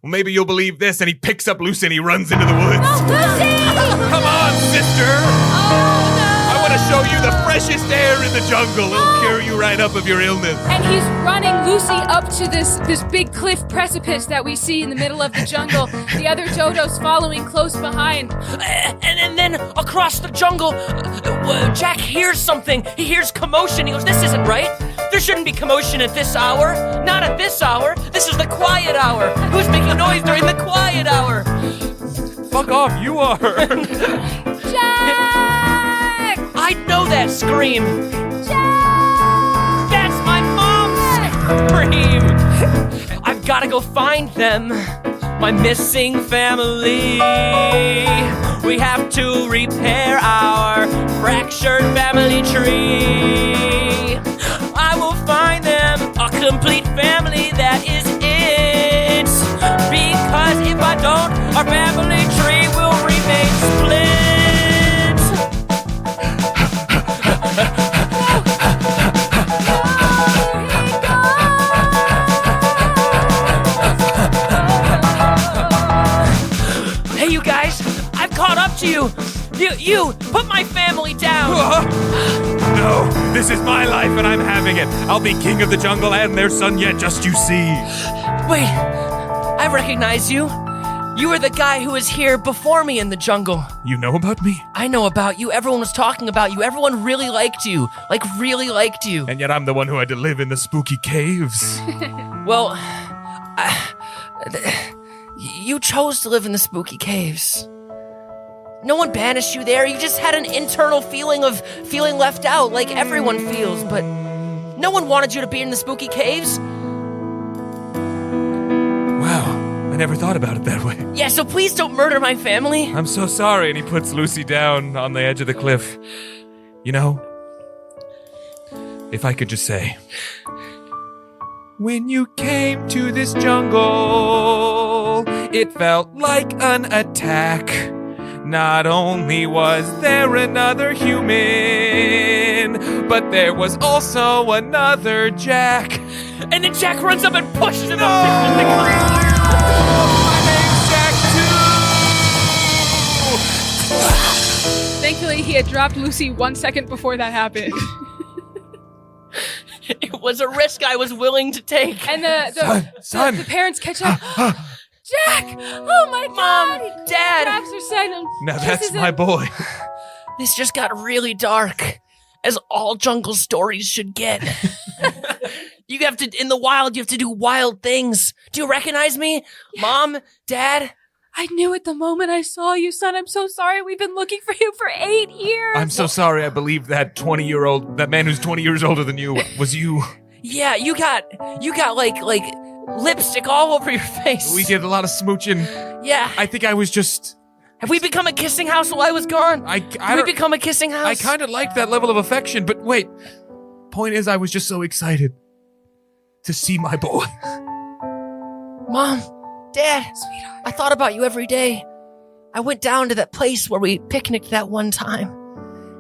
Well, maybe you'll believe this. And he picks up Lucy and he runs into the woods. Lucy! Come on, sister. Oh, no! I want to show you the freshest air in the jungle. It'll cure you right up of your illness. And he's running Lucy up to this big cliff precipice that we see in the middle of the jungle. The other dodos following close behind. And then across the jungle, Jack hears something. He hears commotion. He goes, this isn't right. There shouldn't be commotion at this hour. Not at this hour. This is the quiet hour. Who's making noise during the quiet hour? Fuck off, you are. Jack! I know that scream. Jack! That's my mom's scream. I've got to go find them. My missing family. We have to repair our fractured family tree. I will find them a complete family that is it. Because if I don't, our family tree will remain split. Hey, you guys, I've caught up to you. You put my family down. No, this is my life and I'm having it. I'll be king of the jungle and their son yet, just you see. Wait, I recognize you. You were the guy who was here before me in the jungle. You know about me? I know about you. Everyone was talking about you. Everyone really liked you. Like, really liked you. And yet I'm the one who had to live in the spooky caves. Well, you chose to live in the spooky caves. No one banished you there. You just had an internal feeling of feeling left out, like everyone feels, but no one wanted you to be in the spooky caves. Wow, I never thought about it that way. Yeah, so please don't murder my family. I'm so sorry. And he puts Lucy down on the edge of the cliff. You know, if I could just say, when you came to this jungle, it felt like an attack. Not only was there another human, but there was also another Jack. And then Jack runs up and pushes him No! up. My name's Jack too! Thankfully, he had dropped Lucy 1 second before that happened. It was a risk I was willing to take. And Son. the parents catch up. Jack! Oh my God! He Dad! grabs her side and Now kisses that's him. my boy. This just got really dark, as all jungle stories should get. You have to, in the wild, you have to do wild things. Do you recognize me? Yes. Mom? Dad? I knew it the moment I saw you, son. I'm so sorry. We've been looking for you for 8 years. I'm so sorry. I believe that that man who's 20 years older than you was you. Yeah, you got like lipstick all over your face. We did a lot of smooching. Yeah. I think I was just... Have we become a kissing house while I was gone? I Did we don't- become a kissing house? I kind of liked that level of affection, but wait. Point is, I was just so excited to see my boy. Mom, Dad, sweetheart, I thought about you every day. I went down to that place where we picnicked that one time,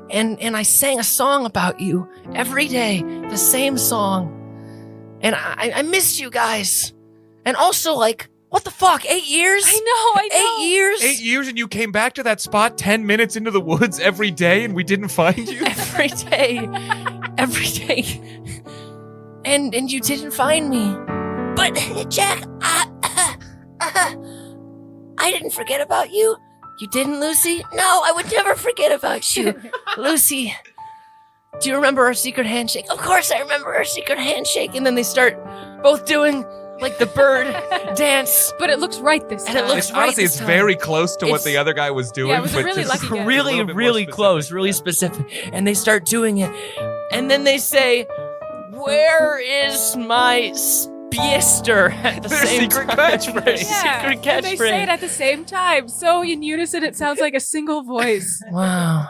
and I sang a song about you every day, the same song. And I missed you guys. And also, like, what the fuck, 8 years? I know. 8 years? 8 years and you came back to that spot 10 minutes into the woods every day and we didn't find you? Every day. Every day. And you didn't find me. But, Jack, I didn't forget about you. You didn't, Lucy? No, I would never forget about you. Lucy, do you remember our secret handshake? Of course I remember our secret handshake. And then they start both doing, like, the bird dance. But it looks right this And time. it looks right Honestly, this it's time. very close to what It's- the other guy was doing. Yeah, it was a but really just lucky guess. a Really, little bit more really specific. close, really specific. And they start doing it. And then they say, where is my spiester? At the Their same secret time. catchphrase. Their Yeah, secret and they say catchphrase. it at the same time. So in unison, it sounds like a single voice. Wow.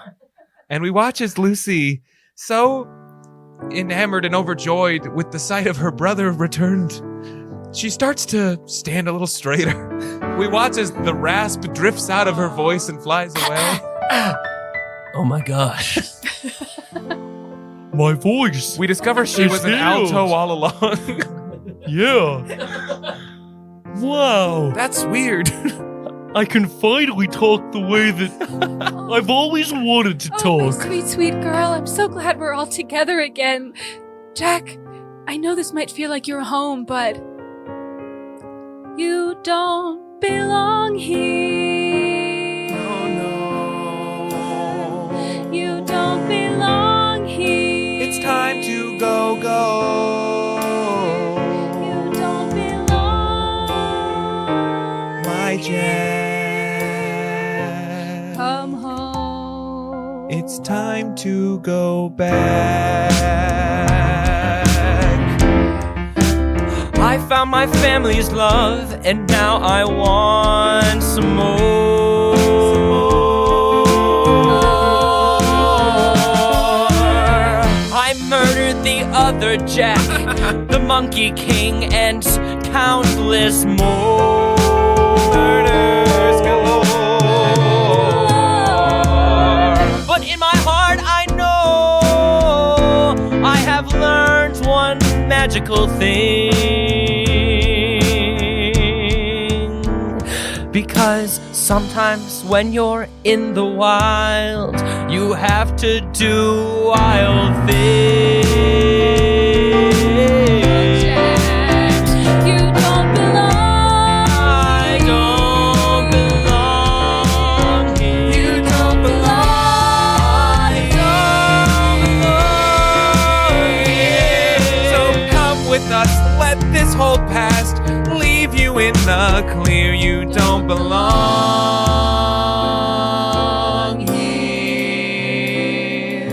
And we watch as Lucy, so enamored and overjoyed with the sight of her brother returned, she starts to stand a little straighter. We watch as the rasp drifts out of her voice and flies away. Oh my gosh. My voice. We discover she It's was an healed. alto all along. Yeah. Wow. That's weird. I can finally talk the way that I've always wanted to Oh, my talk. sweet, sweet girl. I'm so glad we're all together again. Jack, I know this might feel like you're home, but you don't belong here. Oh no. You don't belong here. It's time to go. You don't belong. My Jack. Come home. It's time to go back. I found my family's love, and now I want some more. I murdered the other Jack, the Monkey King, and countless more. Murders galore. But in my heart, I know I have learned one magical thing. Because sometimes when you're in the wild, you have to do wild things. Jack, you don't belong. I don't belong here. You don't belong. I don't belong here. So come with us, let this whole past leave you in the clear. You don't belong here.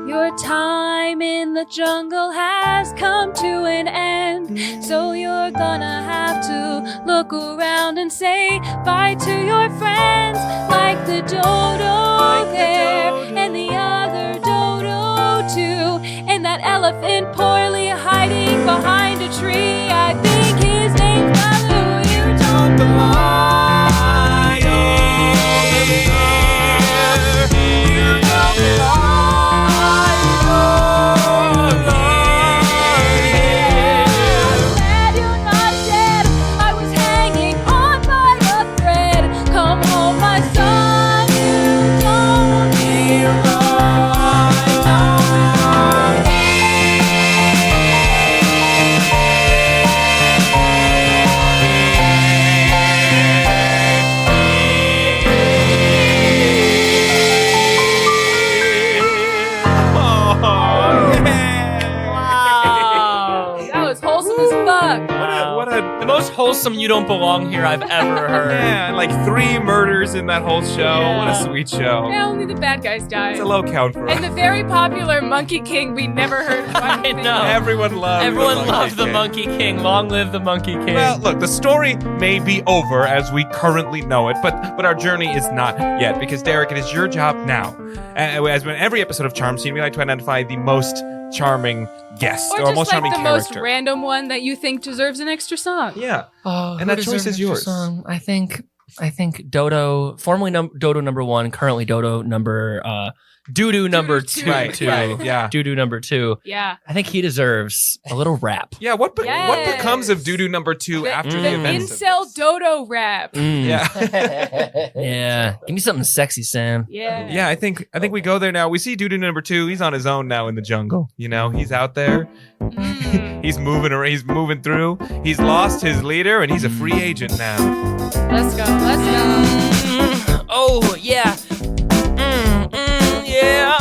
Your time in the jungle has come to an end, so you're gonna have to look around and say bye to your friends, like the dodo there, and the other dodo too, and that elephant poorly hiding behind a tree. I think his name's Baloo. You don't belong here. You don't belong. I'm glad you're not dead. I was hanging on by a thread. Come home, my son. You don't belong. That was wholesome as fuck. What a The most wholesome "You Don't Belong Here" I've ever heard. yeah, like 3 murders in that whole show. What a Yeah. sweet show. Yeah, only the bad guys died. It's a low count for us. And the very popular Monkey King we never heard of. I know. Everyone loved Everyone the loves the King. Monkey King. Long live the Monkey King. Well, look, the story may be over as we currently know it, but our journey is not yet, because Derek, it is your job now. As in every episode of Charm Scene, we like to identify the most charming guest Or or, just most like charming the character. most random one that you think deserves an extra song. Yeah. Oh, And that choice is yours. I think Dodo, formerly Dodo number 1, currently Dodo number Doo-doo number Doo-doo 2. Right, right, yeah. Doo-doo number 2. Yeah. I think he deserves a little rap. Yeah, what Yes. becomes of Doo-Doo number 2 after the The events of incel this? dodo rap. Mm. Yeah. Yeah. Give me something sexy, Sam. Yeah. Yeah, I think we go there now. We see Doo-Doo number 2. He's on his own now in the jungle. You know, he's out there. Mm. He's moving around. He's moving through. He's lost his leader, and he's a free agent now. Let's go. Let's go. Oh, yeah. Yeah.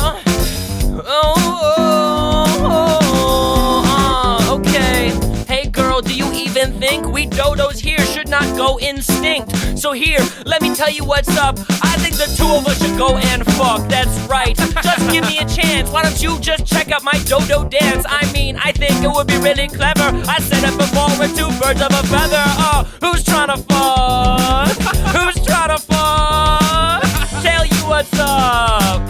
Okay. Hey, girl, do you even think we dodos here should not go instinct? So here, let me tell you what's up. I think the 2 of us should go and fuck. That's right. Just give me a chance. Why don't you just check out my dodo dance? I mean, I think it would be really clever. I said it before, we're 2 birds of a feather. Oh, who's trying to fuck? Who's trying to fuck? Tell you what's up.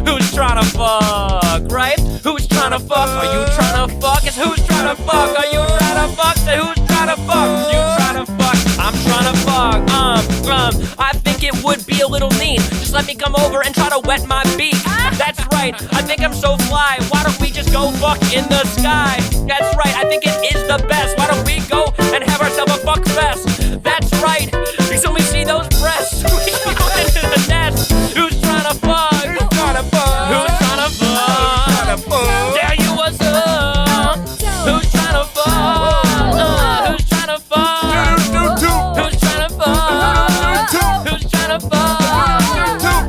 Who's trying to fuck, right? Who's trying to fuck? Are you trying to fuck? It's who's trying to fuck? Are you trying to fuck? Say who's trying to fuck? You trying to fuck? I'm trying to fuck. I think it would be a little neat. Just let me come over and try to wet my beak. That's right. I think I'm so fly. Why don't we just go fuck in the sky? That's right. I think it is the best. Why don't we go and have starts up a fuck fest. That's right, because when we see those breasts, we go into the nest. Who's trying to fuck? Who's trying to fuck? Who's trying to fuck? Tell you what's up. Who's trying to fuck? Who's trying to fuck? Who's trying to fuck? Who's trying to fuck?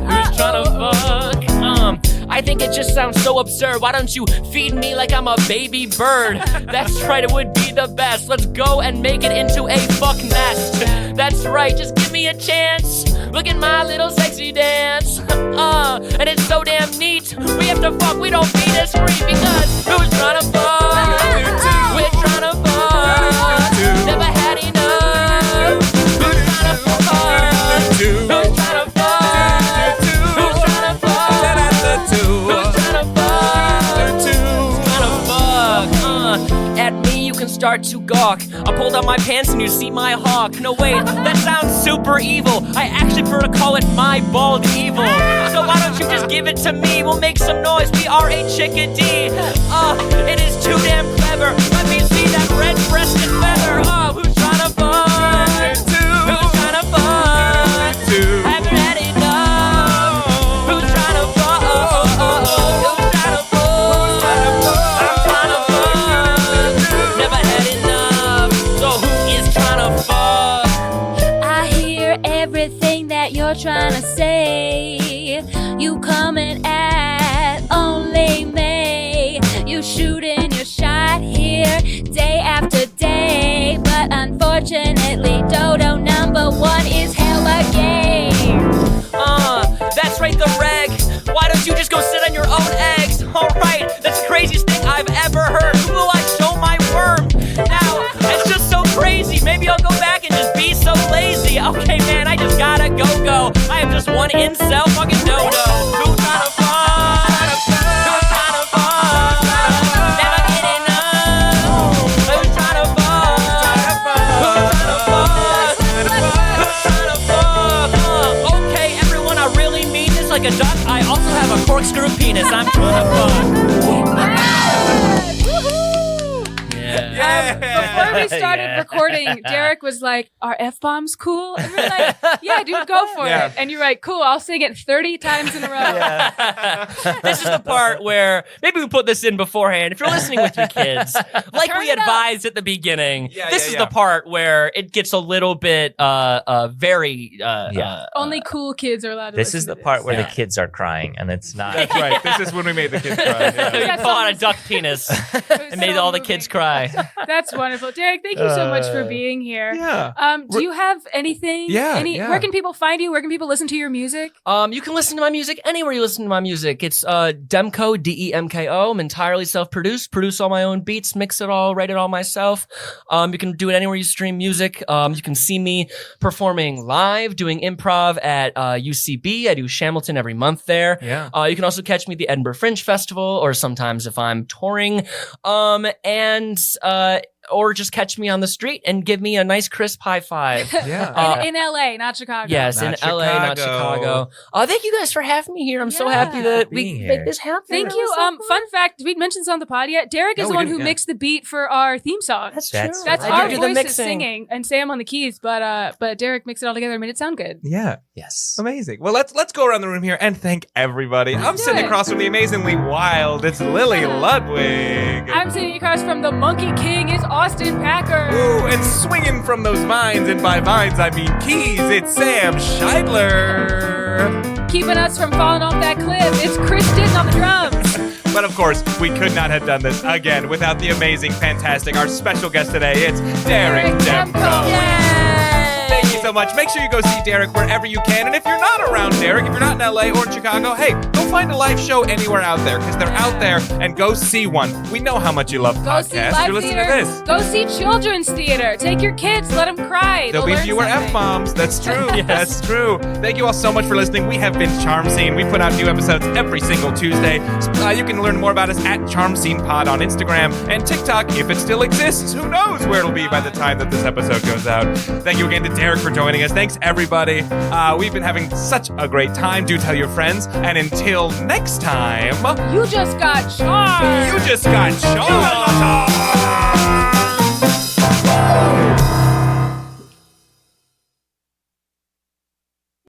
Who's trying to fuck? I think it just sounds so absurd. Why don't you feed me like I'm a baby bird? That's right, it would be the best. Let's go and make it into a fuck nest. That's right, just give me a chance. Look at my little sexy dance. And it's so damn neat. We have to fuck, we don't be discreet. Because who's trying to fuck? We're trying to fuck. Never had enough. Who's trying to fuck? Who's trying to fuck? Who's trying to fuck? Who's trying to fuck? At me you can start to gawk. I pulled out my pants and you see my hawk. No wait, that sounds super evil. I actually prefer to call it my bald evil. So why don't you just give it to me? We'll make some noise, we are a chickadee. It is too damn clever. Let me see that red-breasted feather. Who's trying to fuck? Who's trying to fuck? Haven't had enough. Who's trying to fuck? Who's trying to fuck? I'm trying to fuck. Never had enough. So who is trying to fuck? I hear everything that you're trying to say. You coming at only me. You shooting your shot here day after day. But unfortunately, Dodo number one is hella gay. That's right, the reg. Why don't you just go sit on your own eggs? Alright, that's the craziest thing I've ever heard. Who will I show my worm? Now, it's just so crazy. Maybe I'll go back and just be so lazy. Okay, man, I just gotta go. I am just one incel fucking dodo. Who's trying to fuck? Who's trying to fuck? Never get enough. Who's trying to fuck? Who's trying to fuck? Who's trying to fuck? Okay, everyone, I really mean this like a duck. I also have a corkscrew penis. I'm trying to fuck. Before we started recording, Derek was like, "Are F-bombs cool?" And we're like, "Yeah, dude, go for it." And you're like, "Cool, I'll sing it 30 times in a row." This is the part where maybe we put this in beforehand. If you're listening with your kids, like Turn we it up. advised at the beginning, this is the part where it gets a little bit very Only cool kids are allowed to This listen is the to part this. where the kids are crying, and it's not. That's right. This is when we made the kids cry. Yeah. we pull out a duck penis and made all the kids cry. That's wonderful. Derek, thank you so much for being here. Yeah. Do you have anything? Yeah. Where can people find you? Where can people listen to your music? You can listen to my music anywhere you listen to my music. It's Demko, Demko. I'm entirely self-produced, produce all my own beats, mix it all, write it all myself. You can do it anywhere you stream music. You can see me performing live, doing improv at UCB. I do Shamilton every month there. Yeah. You can also catch me at the Edinburgh Fringe Festival, or sometimes if I'm touring. Or just catch me on the street and give me a nice crisp high five. Yeah. In LA, not Chicago. Yes, Not in LA, not Chicago. Thank you guys for having me here. I'm so happy that we Being made here. this happen. Thank you. Fun fact, did we mention this on the pod yet? Derek No, is the we one didn't, who yeah. mixed the beat for our theme song. That's That's true. That's right. our I do the voices mixing. singing and Sam on the keys, but Derek mixed it all together and made it sound good. Yeah. Yes. Amazing. Well, let's go around the room here and thank everybody. I'm do sitting it. across from the amazingly wild. It's Lily Ludwig. I'm sitting across from the Monkey King. It's Austin Packard. Ooh, and swinging from those vines, and by vines I mean keys. It's Sam Scheidler. Keeping us from falling off that cliff. It's Chris Ditton on the drums. But of course, we could not have done this again without the amazing, fantastic, our special guest today. It's Derek Demko. Thank you so much. Make sure you go see Derek wherever you can. And if you're not around Derek, if you're not in LA or in Chicago, hey, go find a live show anywhere out there, because they're out there, and go see one. We know how much you love Go see podcasts. live You're listening theater. to this. Go see children's theater. Take your kids. Let them cry. There'll be learn fewer something. F-bombs. That's true. That's true. Thank you all so much for listening. We have been Charm Scene. We put out new episodes every single Tuesday. You can learn more about us at Charm Scene Pod on Instagram and TikTok, if it still exists. Who knows where it'll be by the time that this episode goes out. Thank you again to Derek for joining us. Thanks, everybody. We've been having such a great time. Do tell your friends. And until next time, You just got charmed. you just got charmed.